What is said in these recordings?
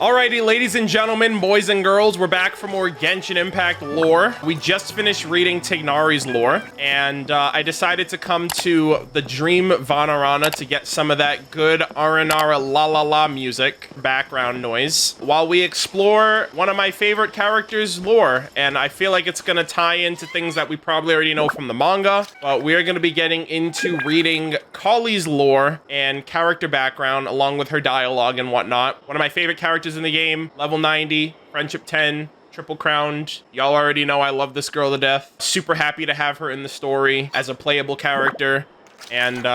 Alrighty, ladies and gentlemen, boys and girls, we're back for more Genshin Impact lore. We just finished reading Tignari's lore, and I decided to come to the Dream Vanarana to get some of that good Aranara la la la music background noise while we explore one of my favorite characters' lore, and I feel like it's gonna tie into things that we probably already know from the manga, but we're gonna be getting into reading Collei's lore and character background along with her dialogue and whatnot. One of my favorite characters in the game, level 90, friendship 10, triple crowned. Y'all already know I love this girl to death. Super happy to have her in the story as a playable character. And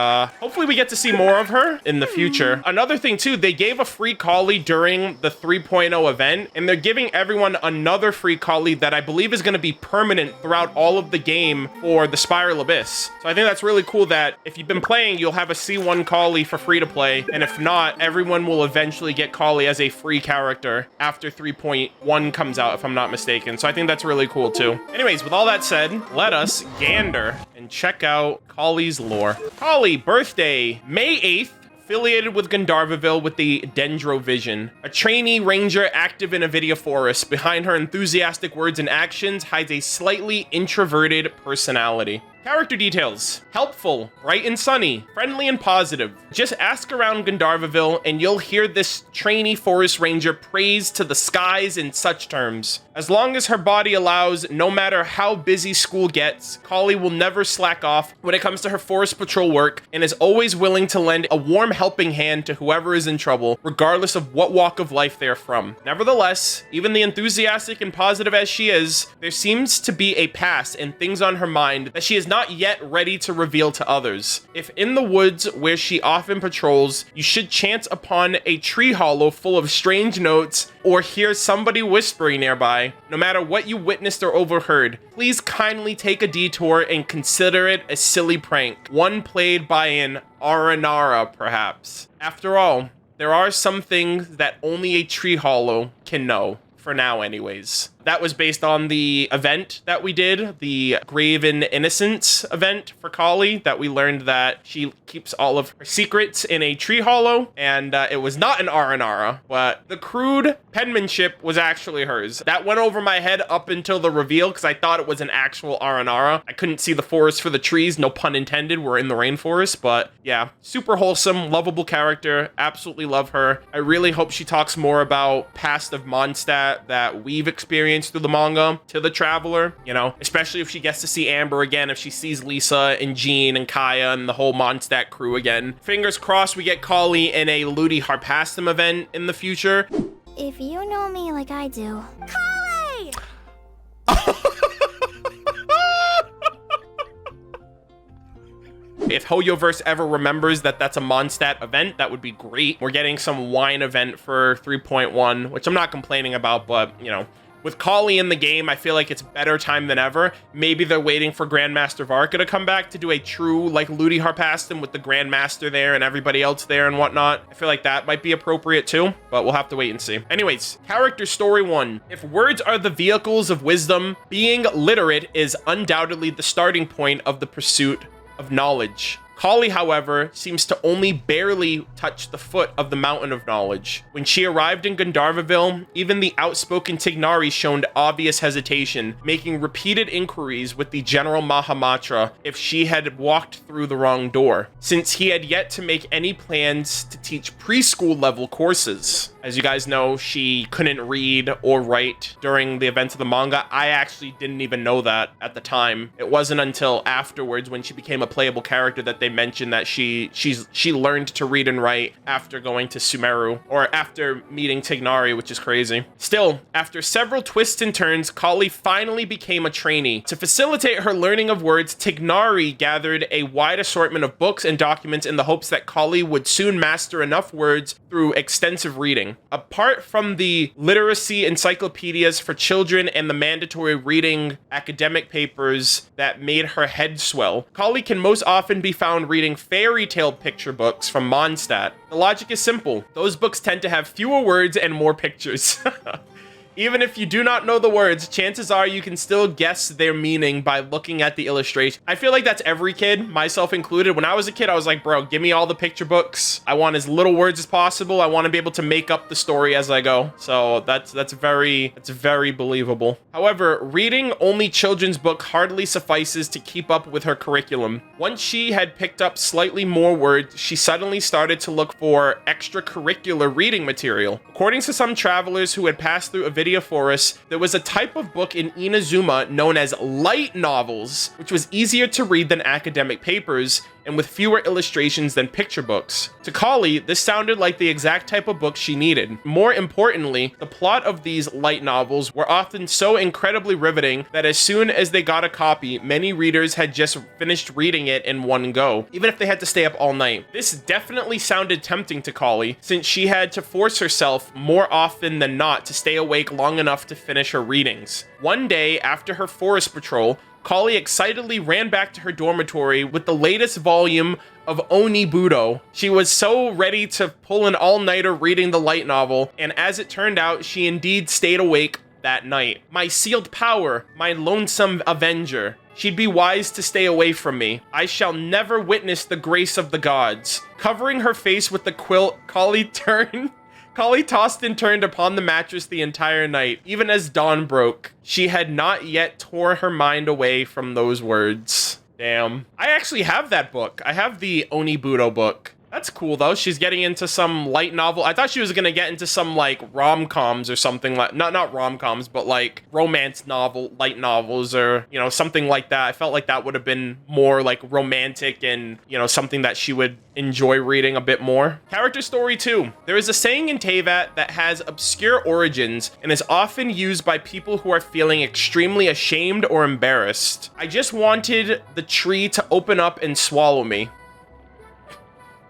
hopefully we get to see more of her in the future. Another thing too, they gave a free Collei during the 3.0 event, and they're giving everyone another free Collei that I believe is going to be permanent throughout all of the game for the Spiral Abyss. So I think that's really cool that if you've been playing, you'll have a C1 Collei for free to play, and if not, everyone will eventually get Collei as a free character after 3.1 comes out, if I'm not mistaken. So I think that's really cool too. Anyways, with all that said, let us gander and check out Collei's lore. Collei, birthday, May 8th, affiliated with Gandharvaville with the Dendrovision. A trainee ranger active in Avidia Forest. Behind her enthusiastic words and actions hides a slightly introverted personality. Character details. Helpful, bright and sunny, friendly and positive. Just ask around Gandharvaville and you'll hear this trainee forest ranger praise to the skies in such terms. As long as her body allows, no matter how busy school gets, Collei will never slack off when it comes to her forest patrol work and is always willing to lend a warm helping hand to whoever is in trouble, regardless of what walk of life they're from. Nevertheless, even the enthusiastic and positive as she is, there seems to be a past and things on her mind that she is not yet ready to reveal to others. If in the woods where she often patrols, you should chance upon a tree hollow full of strange notes or hear somebody whispering nearby, no matter what you witnessed or overheard, please kindly take a detour and consider it a silly prank, one played by an Aranara, perhaps. After all, there are some things that only a tree hollow can know, for now anyways. That was based on the event that we did, the Graven Innocence event for Collei, that we learned that she keeps all of her secrets in a tree hollow, and it was not an Aranara, but the crude penmanship was actually hers. That went over my head up until the reveal, because I thought it was an actual Aranara. I couldn't see the forest for the trees, no pun intended, we're in the rainforest, but yeah, super wholesome, lovable character, absolutely love her. I really hope she talks more about past of Mondstadt that we've experienced through the manga to the Traveler, you know, especially if she gets to see Amber again, if she sees Lisa and Jean and Kaya and the whole Mondstadt crew again. Fingers crossed we get Collei in a Ludi Harpastum event in the future. If you know me like I do. Collei! If Hoyoverse ever remembers that that's a Mondstadt event, that would be great. We're getting some wine event for 3.1, which I'm not complaining about, but, you know, with Collei in the game, I feel like it's better time than ever. Maybe they're waiting for Grandmaster Varka to come back to do a true, like, Ludi Harpastum with the Grandmaster there and everybody else there and whatnot. I feel like that might be appropriate too, but we'll have to wait and see. Anyways, character story 1. If words are the vehicles of wisdom, being literate is undoubtedly the starting point of the pursuit of knowledge. Collei, however, seems to only barely touch the foot of the mountain of knowledge. When she arrived in Gandharvaville, even the outspoken Tignari showed obvious hesitation, making repeated inquiries with the General Mahamatra if she had walked through the wrong door, since he had yet to make any plans to teach preschool level courses. As you guys know, she couldn't read or write during the events of the manga. I actually didn't even know that at the time. It wasn't until afterwards when she became a playable character that they mentioned that she learned to read and write after going to Sumeru, or after meeting Tignari, which is crazy. Still, after several twists and turns, Collei finally became a trainee. To facilitate her learning of words, Tignari gathered a wide assortment of books and documents in the hopes that Collei would soon master enough words through extensive reading. Apart from the literacy encyclopedias for children and the mandatory reading academic papers that made her head swell, Collei can most often be found reading fairy tale picture books from Mondstadt. The logic is simple. Those books tend to have fewer words and more pictures. Even if you do not know the words, chances are you can still guess their meaning by looking at the illustration. I feel like that's every kid, myself included. When I was a kid, I was like, bro, give me all the picture books. I want as little words as possible. I want to be able to make up the story as I go. So that's very believable. However, reading only children's book hardly suffices to keep up with her curriculum. Once she had picked up slightly more words, she suddenly started to look for extracurricular reading material. According to some travelers who had passed through Avidia Forest, there was a type of book in Inazuma known as light novels, which was easier to read than academic papers and with fewer illustrations than picture books. To Collei, this sounded like the exact type of book she needed. More importantly, the plot of these light novels were often so incredibly riveting that as soon as they got a copy, many readers had just finished reading it in one go, even if they had to stay up all night. This definitely sounded tempting to Collei, since she had to force herself more often than not to stay awake long enough to finish her readings. One day, after her forest patrol, Collei excitedly ran back to her dormitory with the latest volume of Onibudo. She was so ready to pull an all-nighter reading the light novel, and as it turned out, she indeed stayed awake that night. My sealed power, my lonesome avenger. She'd be wise to stay away from me. I shall never witness the grace of the gods. Covering her face with the quilt, Collei tossed and turned upon the mattress the entire night, even as dawn broke. She had not yet torn her mind away from those words. Damn. I actually have that book. I have the Onibudo book. That's cool, though. She's getting into some light novel. I thought she was gonna get into some, like, rom-coms or something like... Not rom-coms, but, like, romance novel, light novels or, you know, something like that. I felt like that would have been more, like, romantic and, you know, something that she would enjoy reading a bit more. Character story 2. There is a saying in Teyvat that has obscure origins and is often used by people who are feeling extremely ashamed or embarrassed. I just wanted the tree to open up and swallow me.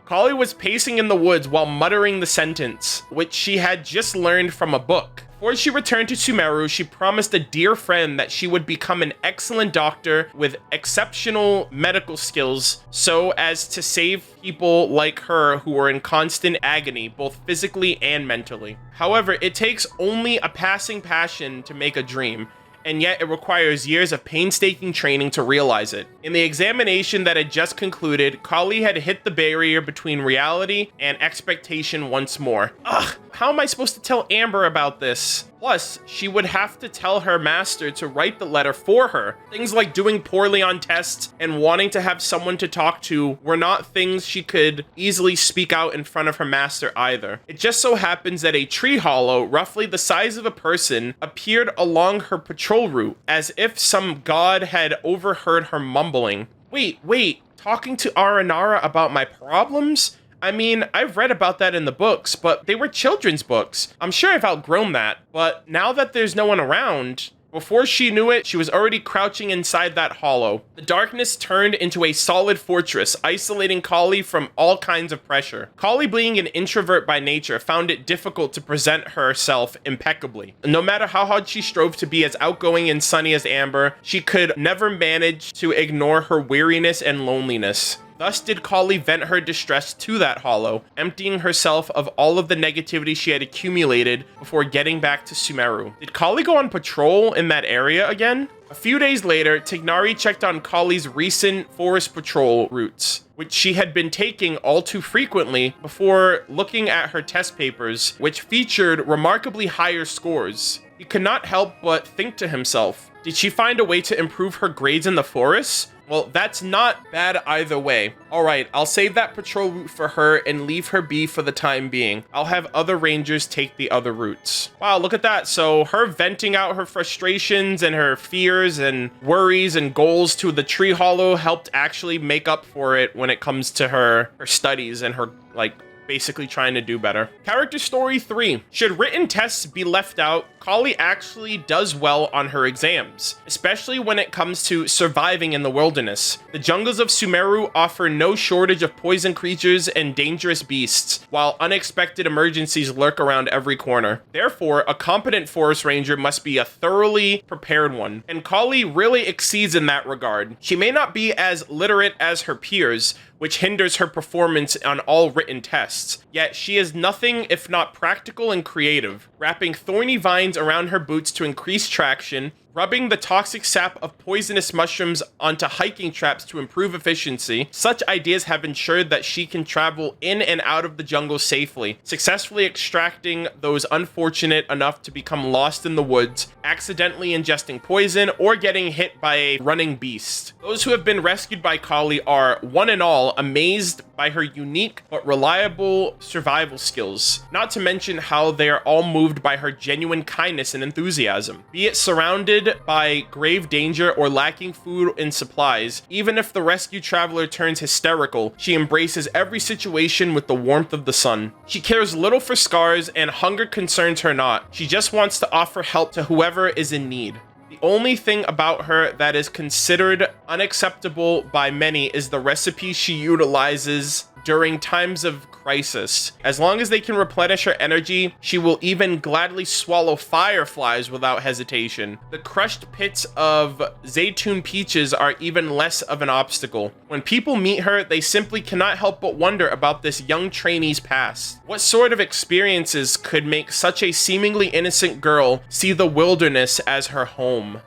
Collei was pacing in the woods while muttering the sentence, which she had just learned from a book. Before she returned to Sumeru, she promised a dear friend that she would become an excellent doctor with exceptional medical skills so as to save people like her who were in constant agony, both physically and mentally. However, it takes only a passing passion to make a dream, and yet it requires years of painstaking training to realize it. In the examination that had just concluded, Collei had hit the barrier between reality and expectation once more. Ugh, how am I supposed to tell Amber about this? Plus, she would have to tell her master to write the letter for her. Things like doing poorly on tests and wanting to have someone to talk to were not things she could easily speak out in front of her master either. It just so happens that a tree hollow, roughly the size of a person, appeared along her patrol route, as if some god had overheard her mumbling. Wait, talking to Aranara about my problems? I mean, I've read about that in the books, but they were children's books. I'm sure I've outgrown that, but now that there's no one around, before she knew it, she was already crouching inside that hollow. The darkness turned into a solid fortress, isolating Collei from all kinds of pressure. Collei, being an introvert by nature, found it difficult to present herself impeccably. No matter how hard she strove to be as outgoing and sunny as Amber, she could never manage to ignore her weariness and loneliness. Thus did Collei vent her distress to that hollow, emptying herself of all of the negativity she had accumulated before getting back to Sumeru. Did Collei go on patrol in that area again? A few days later, Tignari checked on Collei's recent forest patrol routes, which she had been taking all too frequently before looking at her test papers, which featured remarkably higher scores. He could not help but think to himself, did she find a way to improve her grades in the forest? Well, that's not bad either way. Alright, I'll save that patrol route for her and leave her be for the time being. I'll have other rangers take the other routes. Wow, look at that. So her venting out her frustrations and her fears and worries and goals to the tree hollow helped actually make up for it when it comes to her studies and her, like, basically trying to do better. Character story 3. Should written tests be left out, Collei actually does well on her exams, especially when it comes to surviving in the wilderness. The jungles of Sumeru offer no shortage of poison creatures and dangerous beasts, while unexpected emergencies lurk around every corner. Therefore, a competent forest ranger must be a thoroughly prepared one, and Collei really exceeds in that regard. She may not be as literate as her peers, which hinders her performance on all written tests. Yet she is nothing if not practical and creative, wrapping thorny vines around her boots to increase traction, rubbing the toxic sap of poisonous mushrooms onto hiking traps to improve efficiency. Such ideas have ensured that she can travel in and out of the jungle safely, successfully extracting those unfortunate enough to become lost in the woods, accidentally ingesting poison, or getting hit by a running beast. Those who have been rescued by Collei are, one and all, amazed by her unique but reliable survival skills, not to mention how they are all moved by her genuine kindness and enthusiasm. Be it surrounded by grave danger or lacking food and supplies, even if the rescue traveler turns hysterical, she embraces every situation with the warmth of the sun. She cares little for scars, and hunger concerns her not. She just wants to offer help to whoever is in need. The only thing about her that is considered unacceptable by many is the recipe she utilizes during times of crisis. As long as they can replenish her energy, she will even gladly swallow fireflies without hesitation. The crushed pits of Zaytun peaches are even less of an obstacle. When people meet her, they simply cannot help but wonder about this young trainee's past. What sort of experiences could make such a seemingly innocent girl see the wilderness as her home?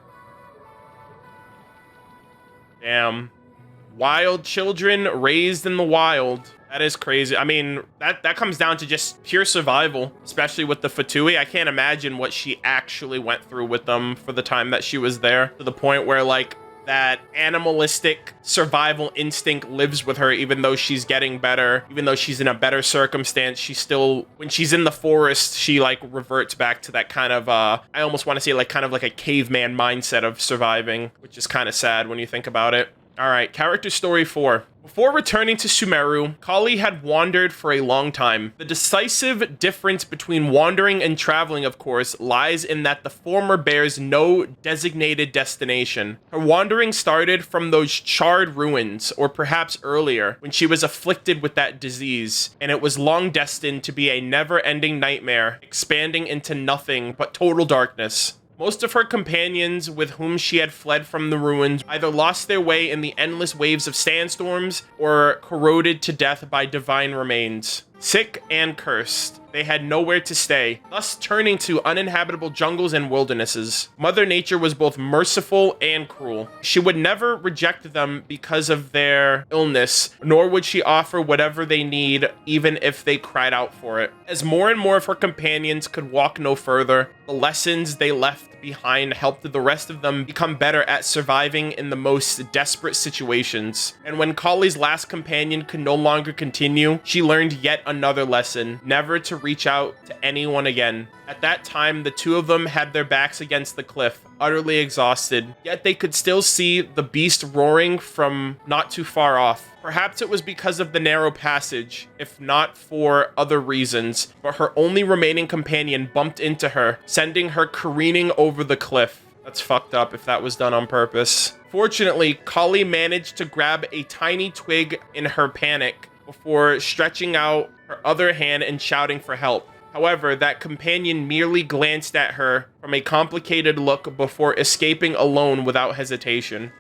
Damn. Wild children raised in the wild. That is crazy. I mean, that comes down to just pure survival, especially with the Fatui. I can't imagine what she actually went through with them for the time that she was there, to the point where, like, that animalistic survival instinct lives with her, even though she's getting better, even though she's in a better circumstance. She still, when she's in the forest, she, like, reverts back to that kind of, I almost want to say, like, kind of like a caveman mindset of surviving, which is kind of sad when you think about it. All right, character story 4. Before returning to Sumeru, Collei had wandered for a long time. The decisive difference between wandering and traveling, of course, lies in that the former bears no designated destination. Her wandering started from those charred ruins, or perhaps earlier, when she was afflicted with that disease, and it was long destined to be a never-ending nightmare, expanding into nothing but total darkness. Most of her companions with whom she had fled from the ruins either lost their way in the endless waves of sandstorms or corroded to death by divine remains. Sick and cursed, they had nowhere to stay, thus turning to uninhabitable jungles and wildernesses. Mother Nature was both merciful and cruel. She would never reject them because of their illness, nor would she offer whatever they need, even if they cried out for it. As more and more of her companions could walk no further, the lessons they left behind helped the rest of them become better at surviving in the most desperate situations. And when Collei's last companion could no longer continue, she learned yet another lesson: never to reach out to anyone again. At that time, the two of them had their backs against the cliff, utterly exhausted, yet they could still see the beast roaring from not too far off. Perhaps it was because of the narrow passage, if not for other reasons, but her only remaining companion bumped into her, sending her careening over the cliff. That's fucked up if that was done on purpose. Fortunately, Collei managed to grab a tiny twig in her panic before stretching out her other hand and shouting for help. However, that companion merely glanced at her from a complicated look before escaping alone without hesitation.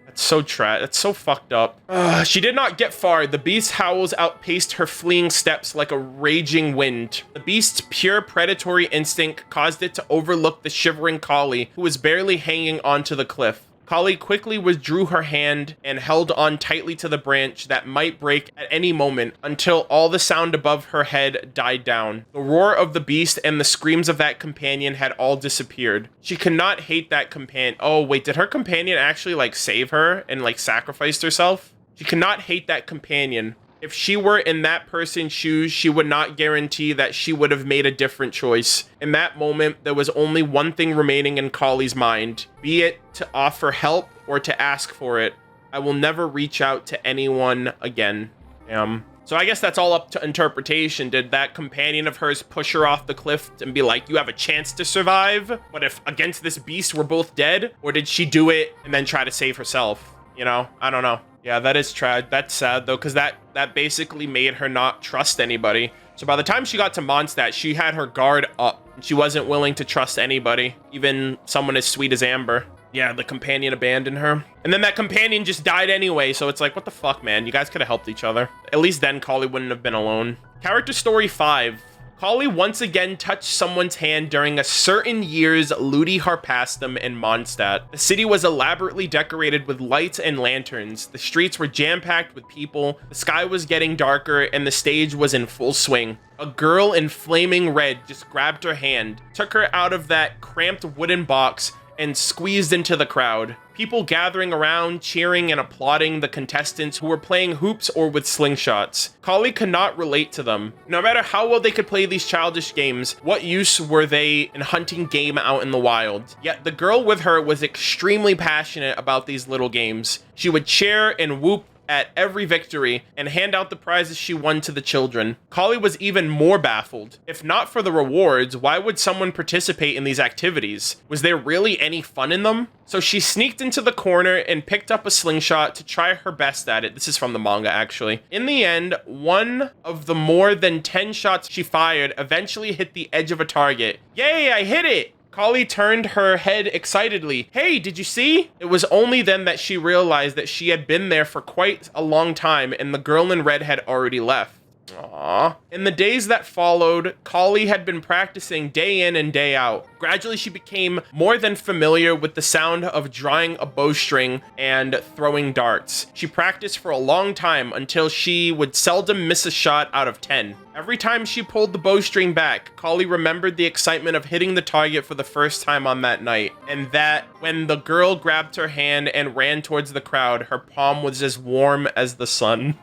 That's so that's so fucked up. She did not get far. The beast's howls outpaced her fleeing steps like a raging wind. The beast's pure predatory instinct caused it to overlook the shivering Collei, who was barely hanging onto the cliff. Collei quickly withdrew her hand and held on tightly to the branch that might break at any moment until all the sound above her head died down. The roar of the beast and the screams of that companion had all disappeared. She could not hate that companion. Oh, wait, did her companion actually, like, save her and, like, sacrificed herself? She could not hate that companion. If she were in that person's shoes, she would not guarantee that she would have made a different choice. In that moment, there was only one thing remaining in Collei's mind, be it to offer help or to ask for it. I will never reach out to anyone again. So I guess that's all up to interpretation. Did that companion of hers push her off the cliff and be like, you have a chance to survive, but if against this beast we're both dead? Or did she do it and then try to save herself? You know, I don't know. Yeah, that is that's sad though, because that basically made her not trust anybody. So by the time she got to Mondstadt, she had her guard up. And she wasn't willing to trust anybody, even someone as sweet as Amber. Yeah, the companion abandoned her. And then that companion just died anyway, so it's like, what the fuck, man? You guys could have helped each other. At least then Collei wouldn't have been alone. Character story 5. Collei once again touched someone's hand during a certain year's Ludi Harpastum in Mondstadt. The city was elaborately decorated with lights and lanterns. The streets were jam-packed with people, the sky was getting darker, and the stage was in full swing. A girl in flaming red just grabbed her hand, took her out of that cramped wooden box, and squeezed into the crowd. People gathering around, cheering and applauding the contestants who were playing hoops or with slingshots. Collei could not relate to them. No matter how well they could play these childish games, what use were they in hunting game out in the wild? Yet the girl with her was extremely passionate about these little games. She would cheer and whoop at every victory and hand out the prizes she won to the children. Collei was even more baffled. If not for the rewards, why would someone participate in these activities? Was there really any fun in them? So she sneaked into the corner and picked up a slingshot to try her best at it. This is from the manga, actually. In the end, one of the more than 10 shots she fired eventually hit the edge of a target. Yay, I hit it! Collei turned her head excitedly. Hey, did you see? It was only then that she realized that she had been there for quite a long time and the girl in red had already left. Aww. In the days that followed, Collei had been practicing day in and day out. Gradually, she became more than familiar with the sound of drawing a bowstring and throwing darts. She practiced for a long time until she would seldom miss a shot out of 10. Every time she pulled the bowstring back, Collei remembered the excitement of hitting the target for the first time on that night, and that when the girl grabbed her hand and ran towards the crowd, her palm was as warm as the sun.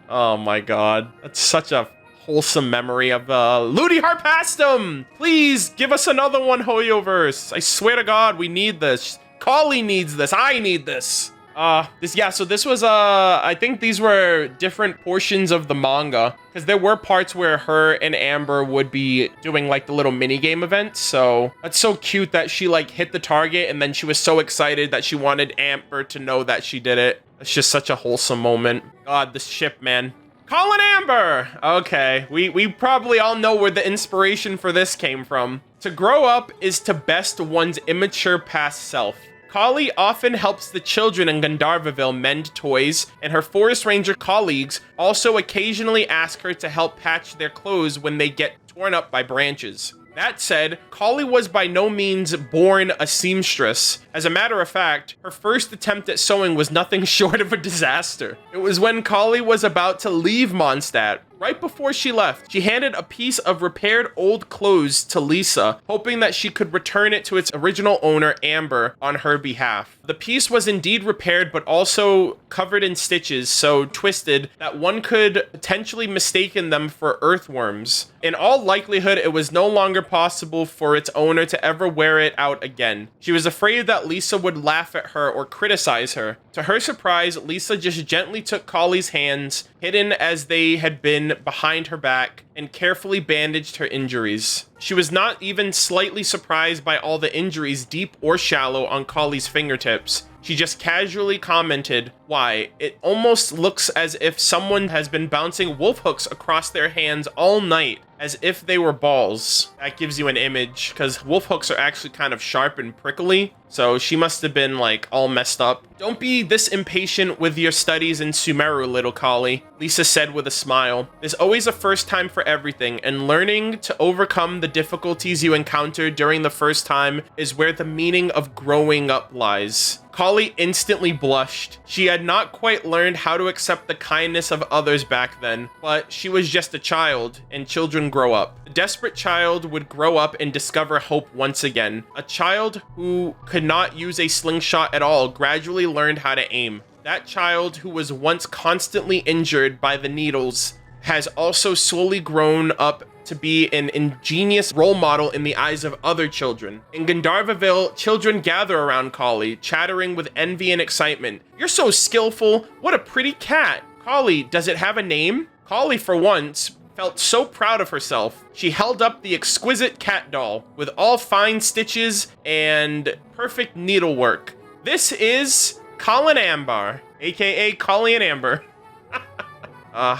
Oh my god. That's such a wholesome memory of Ludi Harpastum! Please give us another one, Hoyoverse. I swear to god, we need this. Collei needs this. I need this. So this was I think these were different portions of the manga, because there were parts where her and Amber would be doing like the little mini game events. So that's so cute that she like hit the target and then she was so excited that she wanted Amber to know that she did it. It's just such a wholesome moment. God, this ship, man. Colin Amber! Okay, we probably all know where the inspiration for this came from. To grow up is to best one's immature past self. Collei often helps the children in Gandharvaville mend toys, and her forest ranger colleagues also occasionally ask her to help patch their clothes when they get torn up by branches. That said, Collei was by no means born a seamstress. As a matter of fact, her first attempt at sewing was nothing short of a disaster. It was when Collei was about to leave Mondstadt. Right before she left, she handed a piece of repaired old clothes to Lisa, hoping that she could return it to its original owner, Amber, on her behalf. The piece was indeed repaired, but also covered in stitches, so twisted that one could potentially mistaken them for earthworms. In all likelihood, it was no longer possible for its owner to ever wear it out again. She was afraid that Lisa would laugh at her or criticize her. To her surprise, Lisa just gently took Collei's hands, hidden as they had been behind her back, and carefully bandaged her injuries. She was not even slightly surprised by all the injuries, deep or shallow, on Collei's fingertips. She just casually commented, "Why, it almost looks as if someone has been bouncing wolf hooks across their hands all night, as if they were balls." That gives you an image, because wolf hooks are actually kind of sharp and prickly, so she must have been, like, all messed up. "Don't be this impatient with your studies in Sumeru, little Collei," Lisa said with a smile. "There's always a first time for everything, and learning to overcome the difficulties you encounter during the first time is where the meaning of growing up lies." Collei instantly blushed. She had not quite learned how to accept the kindness of others back then, but she was just a child, and children grow up. A desperate child would grow up and discover hope once again. A child who could not use a slingshot at all gradually learned how to aim. That child who was once constantly injured by the needles has also slowly grown up to be an ingenious role model in the eyes of other children. In Gandharvaville, children gather around Collei, chattering with envy and excitement. "You're so skillful! What a pretty cat! Collei, does it have a name?" Collei, for once, felt so proud of herself. She held up the exquisite cat doll, with all fine stitches and perfect needlework. "This is Colin Amber, aka Collei and Amber."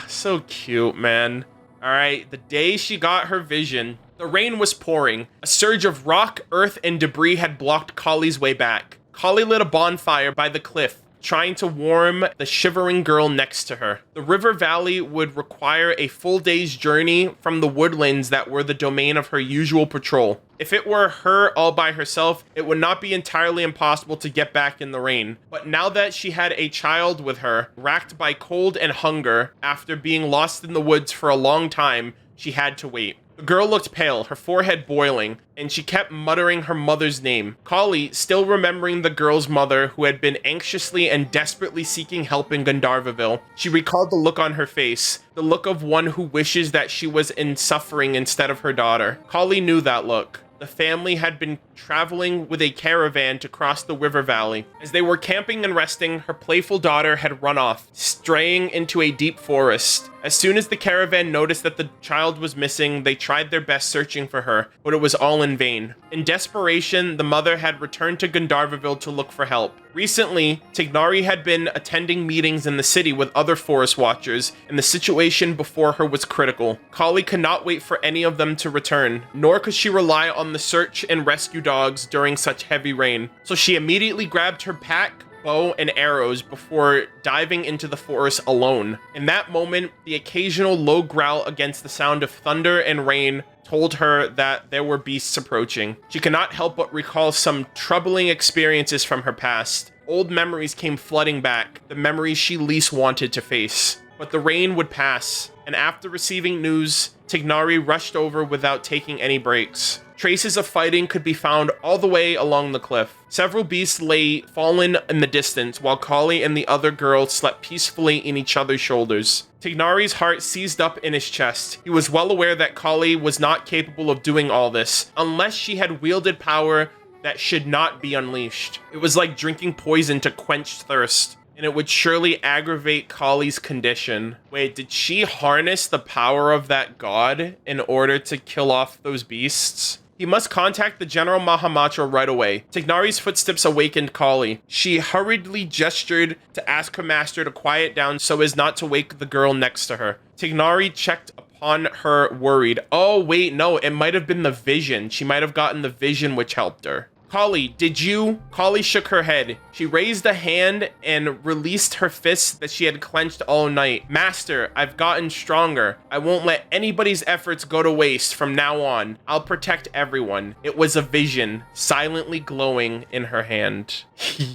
So cute, man. Alright, the day she got her vision. The rain was pouring. A surge of rock, earth, and debris had blocked Collei's way back. Collei lit a bonfire by the cliff, trying to warm the shivering girl next to her. The river valley would require a full day's journey from the woodlands that were the domain of her usual patrol. If it were her all by herself, it would not be entirely impossible to get back in the rain. But now that she had a child with her, racked by cold and hunger after being lost in the woods for a long time, she had to wait. The girl looked pale, her forehead boiling, and she kept muttering her mother's name. Collei, still remembering the girl's mother, who had been anxiously and desperately seeking help in Gandharvaville, she recalled the look on her face, the look of one who wishes that she was in suffering instead of her daughter. Collei knew that look. The family had been traveling with a caravan to cross the river valley. As they were camping and resting, her playful daughter had run off, straying into a deep forest. As soon as the caravan noticed that the child was missing, they tried their best searching for her, but it was all in vain. In desperation, the mother had returned to Gandharvaville to look for help. Recently, Tignari had been attending meetings in the city with other forest watchers, and the situation before her was critical. Collei could not wait for any of them to return, nor could she rely on the search and rescue dogs during such heavy rain. So she immediately grabbed her pack, bow, and arrows before diving into the forest alone. In that moment, the occasional low growl against the sound of thunder and rain told her that there were beasts approaching. She could not help but recall some troubling experiences from her past. Old memories came flooding back, the memories she least wanted to face. But the rain would pass, and after receiving news, Tignari rushed over without taking any breaks. Traces of fighting could be found all the way along the cliff. Several beasts lay fallen in the distance, while Collei and the other girl slept peacefully in each other's shoulders. Tignari's heart seized up in his chest. He was well aware that Collei was not capable of doing all this, unless she had wielded power that should not be unleashed. It was like drinking poison to quench thirst, and it would surely aggravate Collei's condition. Wait, did she harness the power of that god in order to kill off those beasts? He must contact the General Mahamatra right away. Tignari's footsteps awakened Collei. She hurriedly gestured to ask her master to quiet down so as not to wake the girl next to her. Tignari checked upon her worried. Oh, wait, no, it might have been the vision. She might have gotten the vision which helped her. Collei, did you? Collei shook her head. She raised a hand and released her fists that she had clenched all night. Master, I've gotten stronger. I won't let anybody's efforts go to waste from now on. I'll protect everyone. It was a vision, silently glowing in her hand.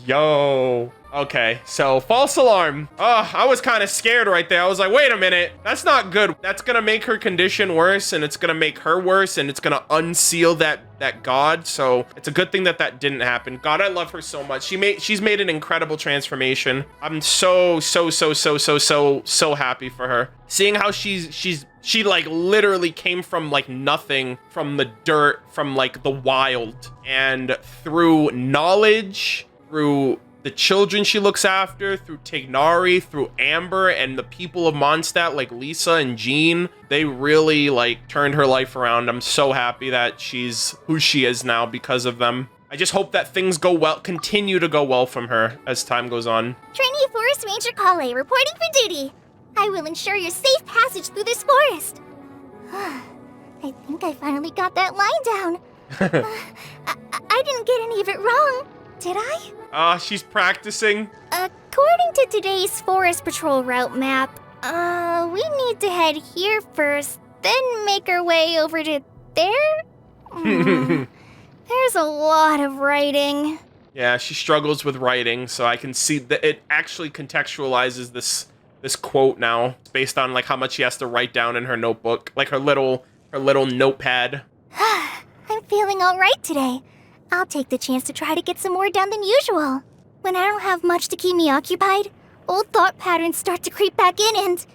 Yo. Okay, so false alarm. Oh, I was kind of scared right there. I was like, wait a minute, that's not good. That's gonna make her condition worse, and it's gonna make her worse, and it's gonna unseal that god. So it's a good thing that that didn't happen. God, I love her so much. She's made an incredible transformation. I'm so happy for her. Seeing how she like literally came from like nothing, from the dirt, from like the wild, and through knowledge, through the children she looks after, through Tignari, through Amber, and the people of Mondstadt like Lisa and Jean, they really like turned her life around. I'm so happy that she's who she is now because of them. I just hope that things go well, continue to go well from her as time goes on. Trainee Forest Ranger Collei reporting for duty. I will ensure your safe passage through this forest. I think I finally got that line down. I didn't get any of it wrong, did I? She's practicing. According to today's forest patrol route map, we need to head here first, then make our way over to there? There's a lot of writing. Yeah, she struggles with writing, so I can see that it actually contextualizes this quote now. It's based on like how much she has to write down in her notebook, like her little notepad. I'm feeling all right today. I'll take the chance to try to get some more done than usual. When I don't have much to keep me occupied, old thought patterns start to creep back in, and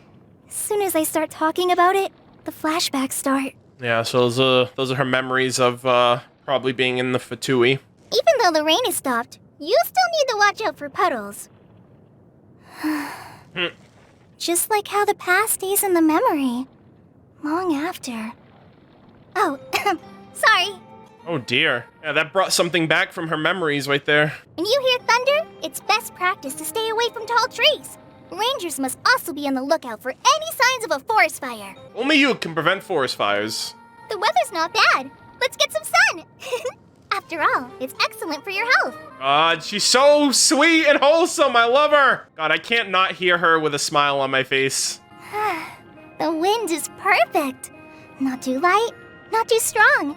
as soon as I start talking about it, the flashbacks start. Yeah, so those are her memories of probably being in the Fatui. Even though the rain has stopped, you still need to watch out for puddles. Just like how the past stays in the memory, long after. Oh, sorry. Oh dear. Yeah, that brought something back from her memories right there. When you hear thunder, it's best practice to stay away from tall trees. Rangers must also be on the lookout for any signs of a forest fire. Only you can prevent forest fires. The weather's not bad. Let's get some sun. After all, it's excellent for your health. God, she's so sweet and wholesome. I love her. God, I can't not hear her with a smile on my face. The wind is perfect. Not too light, not too strong.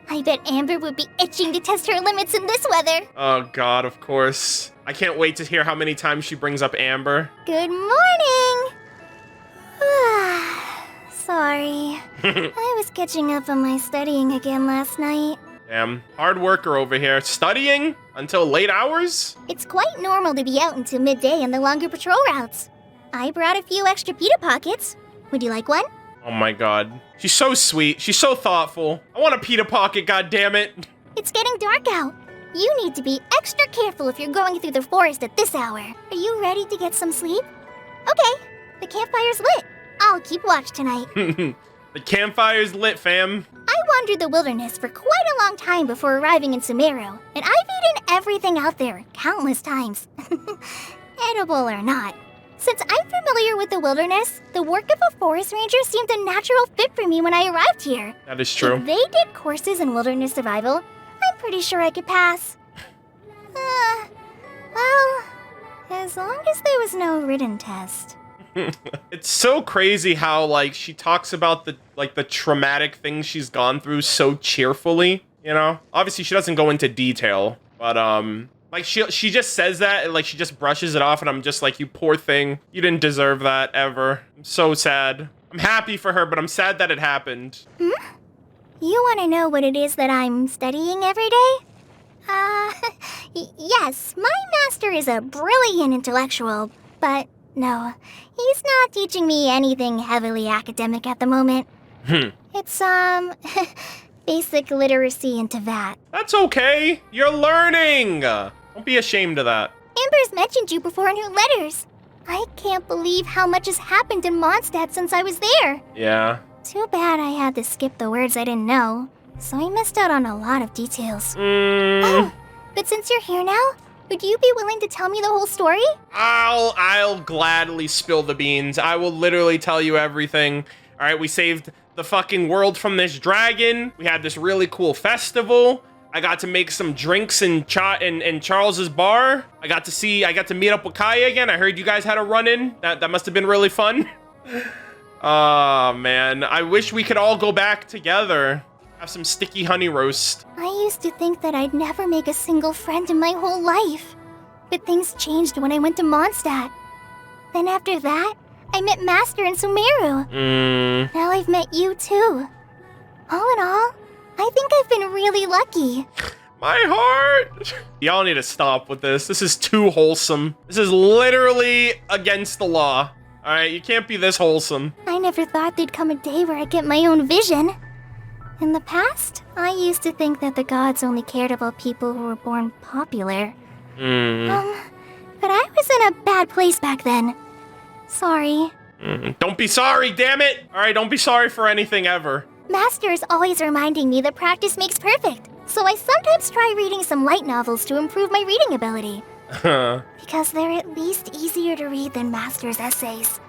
I bet Amber would be itching to test her limits in this weather. Oh God, of course. I can't wait to hear how many times she brings up Amber. Good morning. Sorry. I was catching up on my studying again last night. Damn, hard worker over here. Studying until late hours? It's quite normal to be out until midday on the longer patrol routes. I brought a few extra pita pockets. Would you like one? Oh my God. She's so sweet. She's so thoughtful. I want a pita pocket, goddammit. It's getting dark out. You need to be extra careful if you're going through the forest at this hour. Are you ready to get some sleep? Okay, the campfire's lit. I'll keep watch tonight. The campfire's lit, fam. I wandered the wilderness for quite a long time before arriving in Sumeru, and I've eaten everything out there countless times. Edible or not. Since I'm familiar with the wilderness, the work of a forest ranger seemed a natural fit for me when I arrived here. That is true. If they did courses in wilderness survival, I'm pretty sure I could pass. Well, as long as there was no written test. It's so crazy how, like, she talks about the traumatic things she's gone through so cheerfully, you know? Obviously, she doesn't go into detail, but, like, she just says that, and, like, she just brushes it off, and I'm just like, you poor thing. You didn't deserve that, ever. I'm so sad. I'm happy for her, but I'm sad that it happened. You want to know what it is that I'm studying every day? Yes, my master is a brilliant intellectual, but no, he's not teaching me anything heavily academic at the moment. It's, basic literacy into that. That's okay. You're learning. Don't be ashamed of that. Amber's mentioned you before in her letters. I can't believe how much has happened in Mondstadt since I was there. Yeah. Too bad I had to skip the words I didn't know, so I missed out on a lot of details. Oh, but since you're here now, would you be willing to tell me the whole story? I'll gladly spill the beans. I will literally tell you everything. All right, we saved the fucking world from this dragon. We had this really cool festival. I got to make some drinks in Charles's bar. I got to meet up with Kaya again. I heard you guys had a run-in. That must have been really fun. Oh, man. I wish we could all go back together. Have some sticky honey roast. I used to think that I'd never make a single friend in my whole life. But things changed when I went to Mondstadt. Then after that, I met Master in Sumeru. Now I've met you too. All in all, I think I've been really lucky. My heart. Y'all need to stop with this. This is too wholesome. This is literally against the law. All right, you can't be this wholesome. I never thought there'd come a day where I get my own vision. In the past, I used to think that the gods only cared about people who were born popular. But I was in a bad place back then. Sorry. Don't be sorry, damn it! All right, don't be sorry for anything ever. Master is always reminding me that practice makes perfect, so I sometimes try reading some light novels to improve my reading ability. Because they're at least easier to read than Master's essays.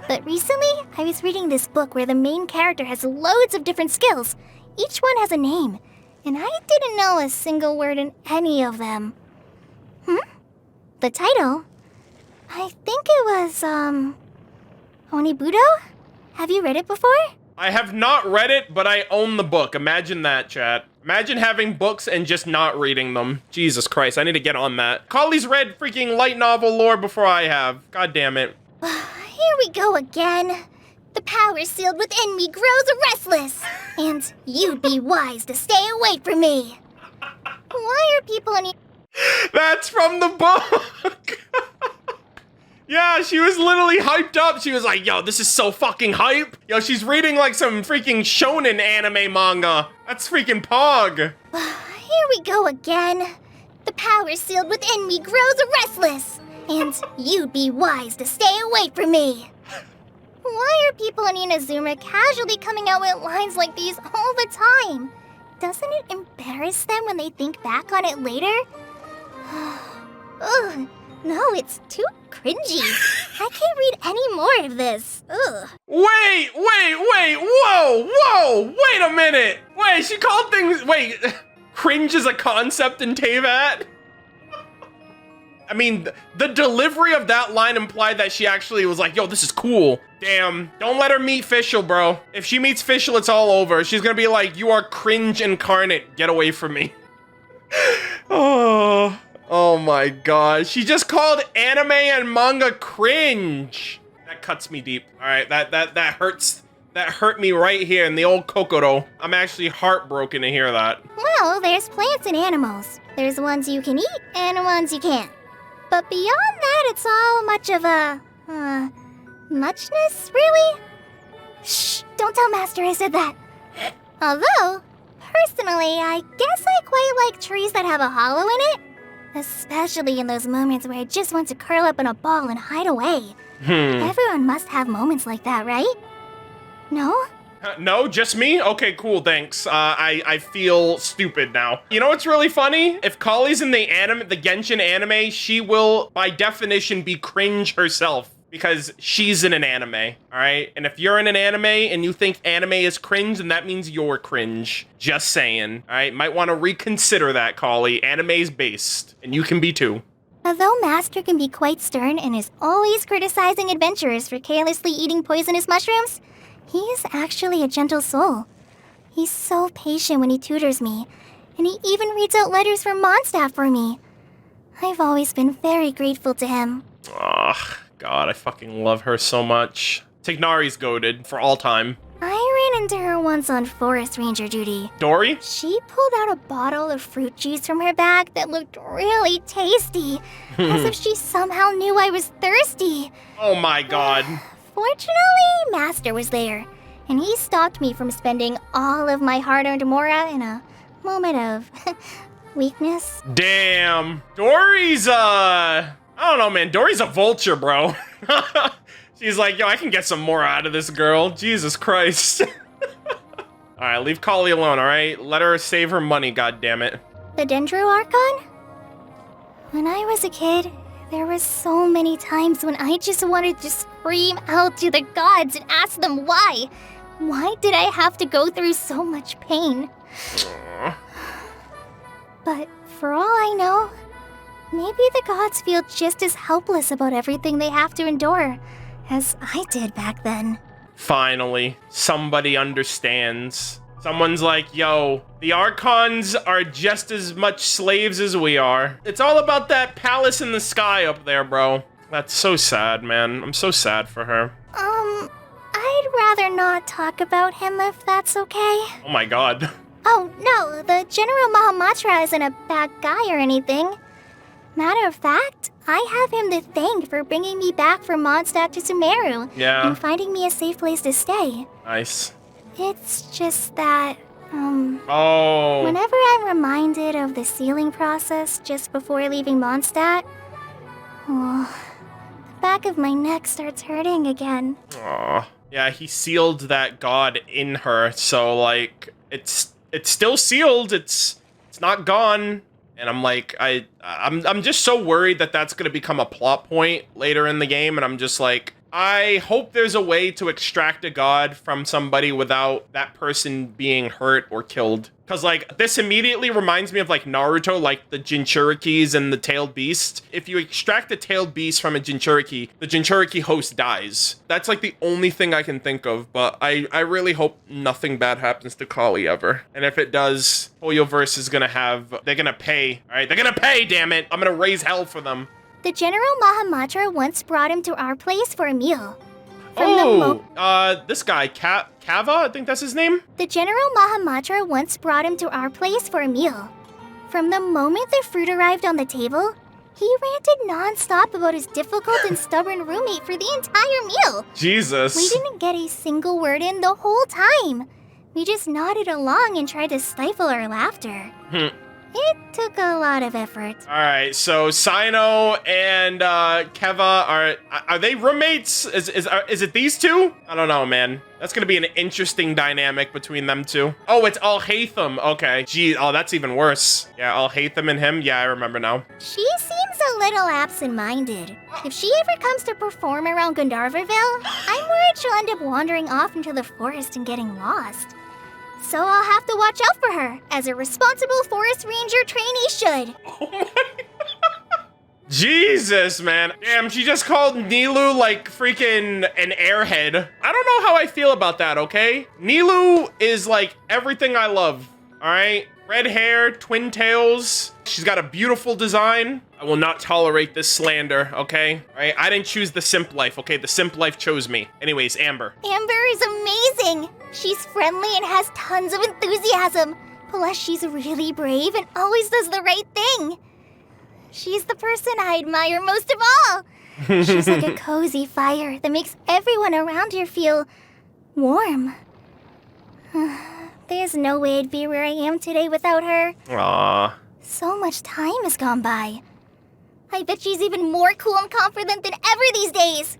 But recently, I was reading this book where the main character has loads of different skills. Each one has a name, and I didn't know a single word in any of them. The title? I think it was, Onibudo? Have you read it before? I have not read it, but I own the book. Imagine that, chat. Imagine having books and just not reading them. Jesus Christ, I need to get on that. Collei's read freaking light novel lore before I have. God damn it. Here we go again. The power sealed within me grows restless. And you'd be wise to stay away from me. Why are people in... That's from the book. Yeah, she was literally hyped up. She was like, yo, this is so fucking hype. Yo, she's reading like some freaking shonen anime manga. That's freaking pog. Here we go again. The power sealed within me grows restless. And you'd be wise to stay away from me. Why are people in Inazuma casually coming out with lines like these all the time? Doesn't it embarrass them when they think back on it later? Ugh, No, it's too cringy. I can't read any more of this. Ugh. Wait, whoa, wait a minute. Wait, she called things, cringe is a concept in Teyvat? I mean, the delivery of that line implied that she actually was like, yo, this is cool. Damn, don't let her meet Fischl, bro. If she meets Fischl, it's all over. She's gonna be like, you are cringe incarnate. Get away from me. Oh my god. She just called anime and manga cringe. That cuts me deep. All right, that hurts. That hurt me right here in the old Kokoro. I'm actually heartbroken to hear that. Well, there's plants and animals. There's ones you can eat and ones you can't. But beyond that, it's all much of a, muchness, really? Shh, don't tell Master I said that. Although, personally, I guess I quite like trees that have a hollow in it. Especially in those moments where I just want to curl up in a ball and hide away. Everyone must have moments like that, right? No? No, just me? Okay, cool, thanks. I feel stupid now. You know what's really funny? If Collei's in the Genshin anime, she will, by definition, be cringe herself. Because she's in an anime, all right? And if you're in an anime and you think anime is cringe, then that means you're cringe. Just saying, all right? Might want to reconsider that, Collei. Anime's based, and you can be too. Although Master can be quite stern and is always criticizing adventurers for carelessly eating poisonous mushrooms, he is actually a gentle soul. He's so patient when he tutors me, and he even reads out letters from Mondstadt for me. I've always been very grateful to him. Ugh. God, I fucking love her so much. Tignari's goated for all time. I ran into her once on forest ranger duty. Dory? She pulled out a bottle of fruit juice from her bag that looked really tasty, as if she somehow knew I was thirsty. Oh my god. Fortunately, Master was there, and he stopped me from spending all of my hard-earned mora in a moment of weakness. Damn. Dory's, I don't know, man. Dory's a vulture, bro. She's like, yo, I can get some more out of this girl. Jesus Christ. All right, leave Collei alone, all right? Let her save her money, goddammit. The Dendro Archon? When I was a kid, there were so many times when I just wanted to scream out to the gods and ask them why. Why did I have to go through so much pain? Aww. But for all I know, maybe the gods feel just as helpless about everything they have to endure as I did back then. Finally, somebody understands. Someone's like, yo, the archons are just as much slaves as we are. It's all about that palace in the sky up there, bro. That's so sad, man. I'm so sad for her. I'd rather not talk about him if that's okay. Oh my god. Oh, no, the General Mahamatra isn't a bad guy or anything. Matter of fact, I have him to thank for bringing me back from Mondstadt to Sumeru and finding me a safe place to stay. Nice. It's just that, Oh. whenever I'm reminded of the sealing process just before leaving Mondstadt, the back of my neck starts hurting again. Aw. Yeah, he sealed that god in her, so, like, it's still sealed, it's not gone. And I'm like, I'm just so worried that that's gonna become a plot point later in the game, and I'm just like, I hope there's a way to extract a god from somebody without that person being hurt or killed. Cause like, this immediately reminds me of like Naruto, like the Jinchurikis and the tailed beast. If you extract the tailed beast from a Jinchuriki, the Jinchuriki host dies. That's like the only thing I can think of, but I really hope nothing bad happens to Collei ever. And if it does, Hoyoverse is gonna they're gonna pay, all right? They're gonna pay, damn it. I'm gonna raise hell for them. The General Mahamatra once brought him to our place for a meal. This guy, Kava, I think that's his name? The General Mahamatra once brought him to our place for a meal. From the moment the fruit arrived on the table, he ranted non-stop about his difficult and stubborn roommate for the entire meal. Jesus. We didn't get a single word in the whole time. We just nodded along and tried to stifle our laughter. It took a lot of effort. All right, so Sino and Keva are they roommates? Is it these two? I don't know, man. That's gonna be an interesting dynamic between them two. Oh, it's Al-Haytham. Okay. Gee, oh, that's even worse. Yeah, Al-Haytham and him. Yeah, I remember now. She seems a little absent-minded. If she ever comes to perform around Gandharvaville, I'm worried she'll end up wandering off into the forest and getting lost. So I'll have to watch out for her, as a responsible forest ranger trainee should. Oh my Jesus, man. Damn, she just called Nilu like freaking an airhead. I don't know how I feel about that, okay? Nilu is like everything I love, all right? Red hair, twin tails. She's got a beautiful design. I will not tolerate this slander, okay? All right, I didn't choose the simp life, okay? The simp life chose me. Anyways, Amber. Amber is amazing. She's friendly and has tons of enthusiasm. Plus, she's really brave and always does the right thing. She's the person I admire most of all. She's like a cozy fire that makes everyone around here feel warm. There's no way I'd be where I am today without her. Aww. So much time has gone by. I bet she's even more cool and confident than ever these days.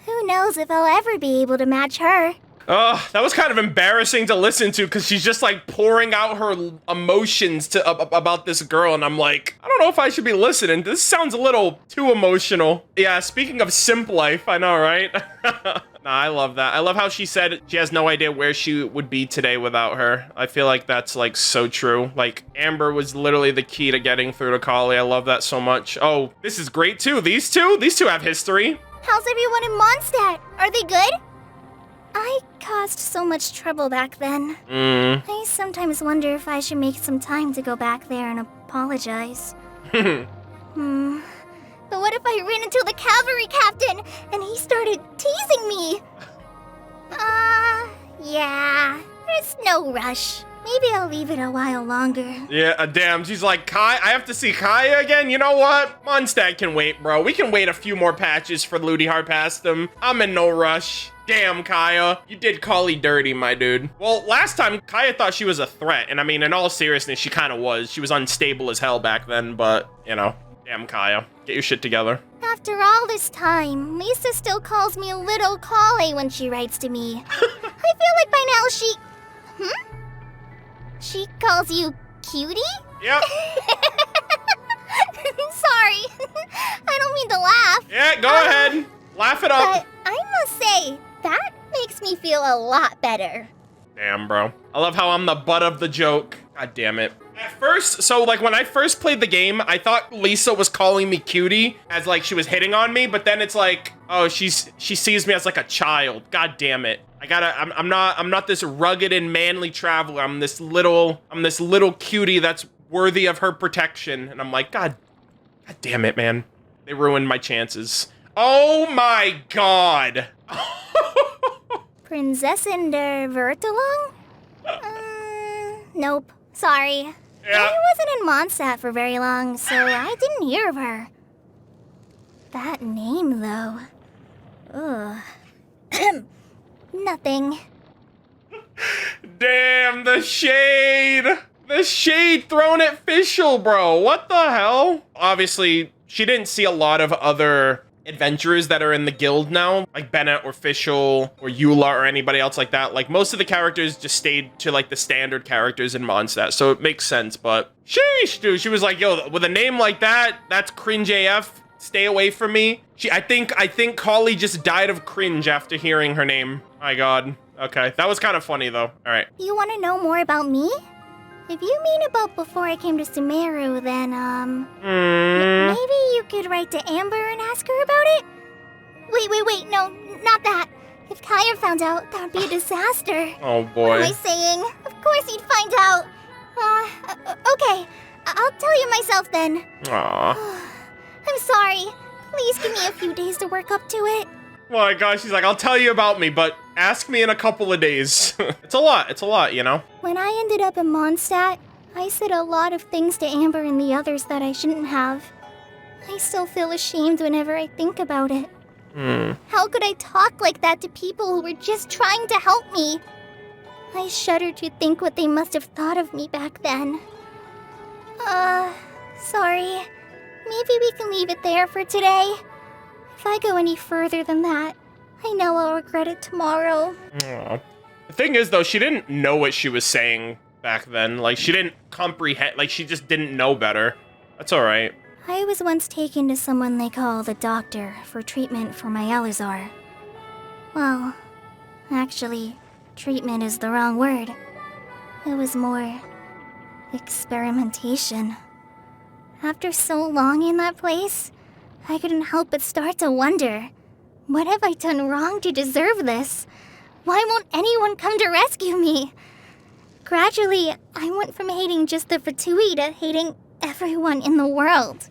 Who knows if I'll ever be able to match her. That was kind of embarrassing to listen to because she's just like pouring out her emotions to about this girl, and I'm like, I don't know if I should be listening. This sounds a little too emotional. Yeah, speaking of simp life, I know, right? Nah, I love that. I love how she said she has no idea where she would be today without her. I feel like that's like so true. Like Amber was literally the key to getting through to Collei. I love that so much. Oh, this is great too. These two have history. How's everyone in Mondstadt? Are they good? I caused so much trouble back then. I sometimes wonder if I should make some time to go back there and apologize. But what if I ran into the cavalry captain and he started teasing me? Yeah, there's no rush. Maybe I'll leave it a while longer. Yeah, damn, she's like, Kai, I have to see Kaya again? You know what? Mondstadt can wait, bro. We can wait a few more patches for Ludi Hard past them. I'm in no rush. Damn, Kaya. You did Collei dirty, my dude. Well, last time, Kaya thought she was a threat. And I mean, in all seriousness, she kind of was. She was unstable as hell back then, but, you know. Damn, Kaya. Get your shit together. After all this time, Lisa still calls me Little Collei when she writes to me. I feel like by now she... She calls you cutie? Yep. Sorry. I don't mean to laugh. Yeah, go ahead. Laugh it up. But I must say, that makes me feel a lot better. Damn, bro. I love how I'm the butt of the joke. God damn it. At first, so like when I first played the game, I thought Lisa was calling me cutie as like she was hitting on me, but then it's like, oh, she sees me as like a child. God damn it. I'm not this rugged and manly traveler. I'm this little cutie that's worthy of her protection. And I'm like, God damn it, man. They ruined my chances. Oh my God. Prinzessin der Vertelung? Nope. Sorry. Yeah. I wasn't in Mondstadt for very long, so I didn't hear of her. That name, though. Ugh. Nothing. Damn, the shade. The shade thrown at Fischl, bro. What the hell? Obviously, she didn't see a lot of other adventurers that are in the guild now, like Bennett or Fischl or Eula or anybody else like that. Like, most of the characters just stayed to, like, the standard characters in Mondstadt, so it makes sense, but sheesh, dude. She was like, yo, with a name like that, that's cringe AF. Stay away from me. I think Collei just died of cringe after hearing her name. My God. Okay, that was kind of funny, though. All right. You want to know more about me? If you mean about before I came to Sumeru, then, maybe you could write to Amber and ask her about it? Wait, no, not that. If Kaya found out, that would be a disaster. Oh, boy. What am I saying? Of course he'd find out. Okay, I'll tell you myself then. Aww. I'm sorry. Please give me a few days to work up to it. Oh my gosh, she's like, I'll tell you about me, but ask me in a couple of days. It's a lot, you know? When I ended up in Mondstadt, I said a lot of things to Amber and the others that I shouldn't have. I still feel ashamed whenever I think about it. How could I talk like that to people who were just trying to help me? I shudder to think what they must have thought of me back then. Sorry. Maybe we can leave it there for today. If I go any further than that, I know I'll regret it tomorrow. Aw. The thing is, though, she didn't know what she was saying back then. Like, she didn't comprehend, like, she just didn't know better. That's alright. I was once taken to someone they call the doctor for treatment for my Elazar. Well, actually, treatment is the wrong word. It was more experimentation. After so long in that place, I couldn't help but start to wonder, what have I done wrong to deserve this? Why won't anyone come to rescue me? Gradually, I went from hating just the Fatui to hating everyone in the world.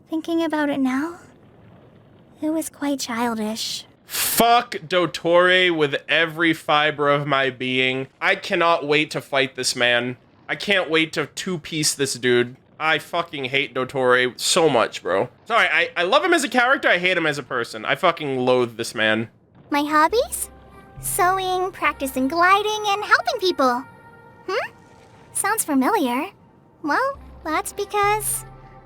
Thinking about it now, it was quite childish. Fuck Dottore with every fiber of my being. I cannot wait to fight this man. I can't wait to two-piece this dude. I fucking hate Dottore so much, bro. Sorry, I love him as a character, I hate him as a person. I fucking loathe this man. My hobbies? Sewing, practicing gliding, and helping people. Sounds familiar. Well, that's because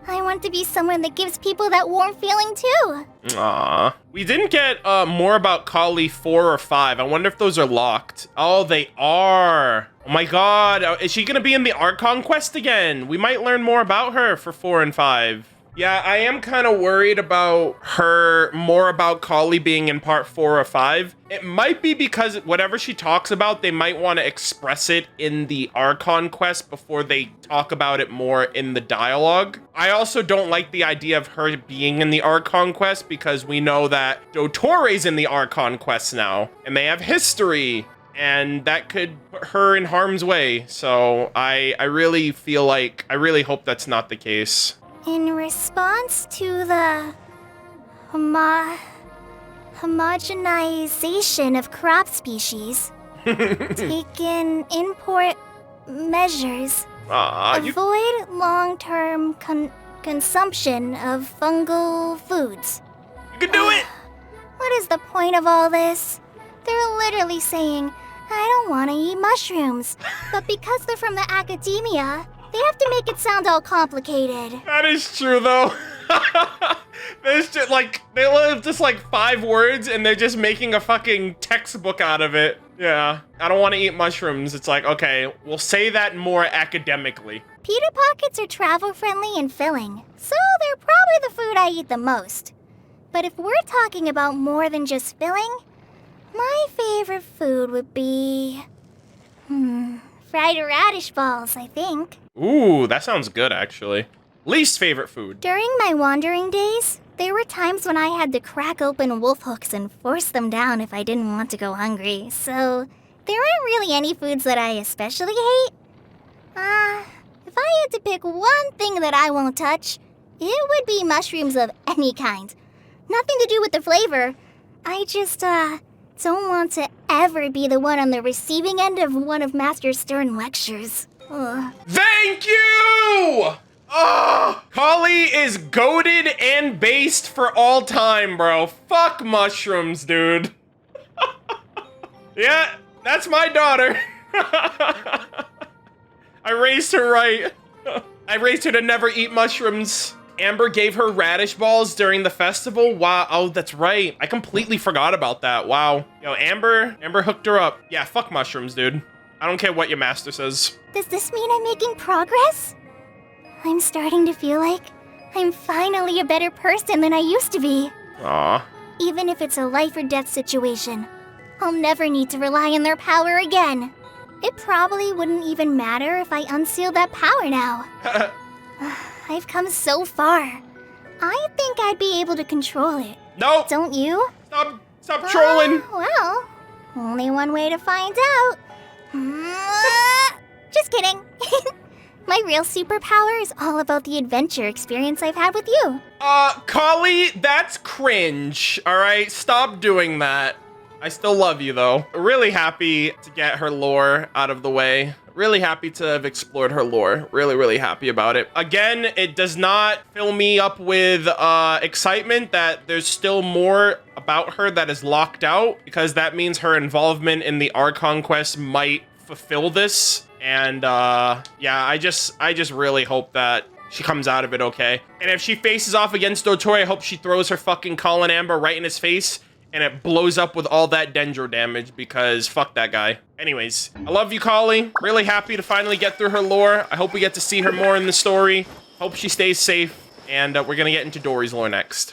I want to be someone that gives people that warm feeling too. Aww. We didn't get more about Collei 4 or 5. I wonder if those are locked. Oh, they are. Oh my god. Is she gonna be in the Archon quest again? We might learn more about her for 4 and 5. Yeah, I am kind of worried about her, more about Collei being in part 4 or 5. It might be because whatever she talks about, they might want to express it in the Archon quest before they talk about it more in the dialogue. I also don't like the idea of her being in the Archon quest because we know that Dottore's in the Archon quest now, and they have history, and that could put her in harm's way. So I really feel like, I really hope that's not the case. In response to the homogenization of crop species, taken import measures, avoid long-term consumption of fungal foods. You can do it! What is the point of all this? They're literally saying, I don't want to eat mushrooms, but because they're from the academia, they have to make it sound all complicated. That is true, though. There's just like, they live just like 5 words and they're just making a fucking textbook out of it. Yeah. I don't want to eat mushrooms. It's like, okay, we'll say that more academically. Pita Pockets are travel-friendly and filling, so they're probably the food I eat the most. But if we're talking about more than just filling, my favorite food would be... fried radish balls, I think. Ooh, that sounds good, actually. Least favorite food. During my wandering days, there were times when I had to crack open wolf hooks and force them down if I didn't want to go hungry, so there aren't really any foods that I especially hate. If I had to pick one thing that I won't touch, it would be mushrooms of any kind. Nothing to do with the flavor. I just, don't want to ever be the one on the receiving end of one of Master Stern's lectures. Ugh. Thank you! Oh, Collei is goated and based for all time, bro. Fuck mushrooms, dude. Yeah, that's my daughter. I raised her right. I raised her to never eat mushrooms. Amber gave her radish balls during the festival. Wow. Oh, that's right. I completely forgot about that. Wow. Yo, Amber hooked her up. Yeah, fuck mushrooms, dude. I don't care what your master says. Does this mean I'm making progress? I'm starting to feel like I'm finally a better person than I used to be. Aw. Even if it's a life or death situation, I'll never need to rely on their power again. It probably wouldn't even matter if I unsealed that power now. I've come so far. I think I'd be able to control it. No! Don't you? Stop trolling! Well, only one way to find out. Just kidding. My real superpower is all about the adventure experience I've had with you. Collei, that's cringe, alright? Stop doing that. I still love you, though. Really happy to get her lore out of the way. Really happy to have explored her lore. Really, really happy about it. Again, it does not fill me up with excitement that there's still more about her that is locked out, because that means her involvement in the Archon quest might fulfill this. And yeah, I just really hope that she comes out of it okay. And if she faces off against Dotori, I hope she throws her fucking Colin Amber right in his face and it blows up with all that dendro damage, because fuck that guy. Anyways, I love you, Collei. Really happy to finally get through her lore. I hope we get to see her more in the story. Hope she stays safe. And we're gonna get into Dory's lore next.